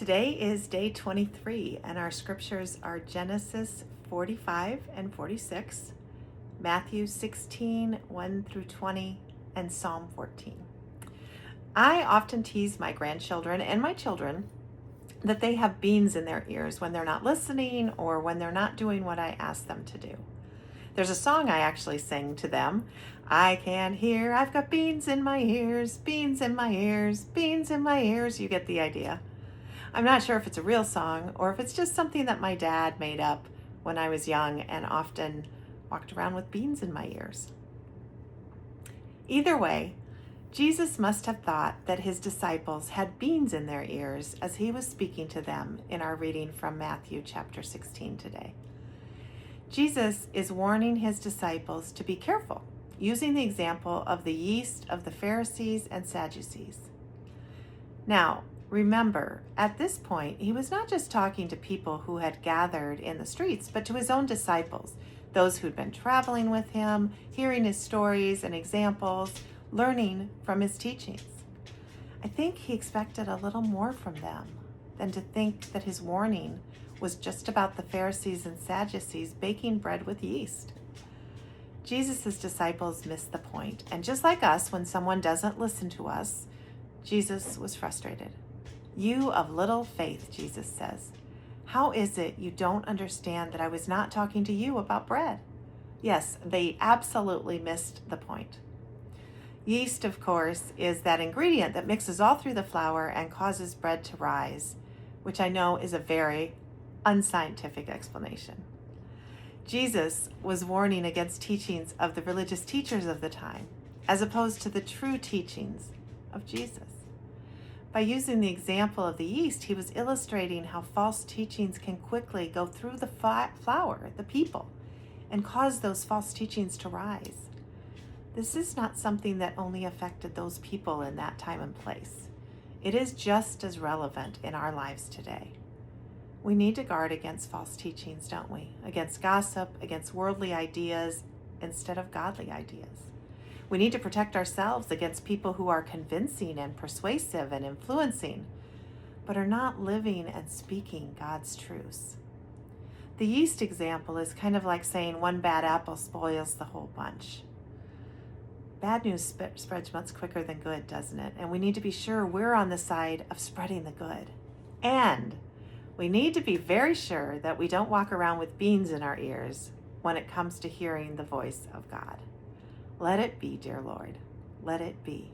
Today is day 23, and our scriptures are Genesis 45 and 46, Matthew 16, 1 through 20, and Psalm 14. I often tease my grandchildren and my children that they have beans in their ears when they're not listening or when they're not doing what I ask them to do. There's a song I actually sing to them. I can't hear, I've got beans in my ears, beans in my ears, beans in my ears. You get the idea. I'm not sure if it's a real song or if it's just something that my dad made up when I was young and often walked around with beans in my ears. Either way, Jesus must have thought that his disciples had beans in their ears as he was speaking to them in our reading from Matthew chapter 16 today. Jesus is warning his disciples to be careful, using the example of the yeast of the Pharisees and Sadducees. Now, remember, at this point, he was not just talking to people who had gathered in the streets, but to his own disciples, those who'd been traveling with him, hearing his stories and examples, learning from his teachings. I think he expected a little more from them than to think that his warning was just about the Pharisees and Sadducees baking bread with yeast. Jesus' disciples missed the point, and just like us, when someone doesn't listen to us, Jesus was frustrated. You of little faith, Jesus says. How is it you don't understand that I was not talking to you about bread? Yes, they absolutely missed the point. Yeast, of course, is that ingredient that mixes all through the flour and causes bread to rise, which I know is a very unscientific explanation. Jesus was warning against teachings of the religious teachers of the time, as opposed to the true teachings of Jesus. By using the example of the yeast, he was illustrating how false teachings can quickly go through the flour, the people, and cause those false teachings to rise. This is not something that only affected those people in that time and place. It is just as relevant in our lives today. We need to guard against false teachings, don't we? Against gossip, against worldly ideas instead of godly ideas. We need to protect ourselves against people who are convincing and persuasive and influencing, but are not living and speaking God's truths. The yeast example is kind of like saying one bad apple spoils the whole bunch. Bad news spreads much quicker than good, doesn't it? And we need to be sure we're on the side of spreading the good. And we need to be very sure that we don't walk around with beans in our ears when it comes to hearing the voice of God. Let it be, dear Lord. Let it be.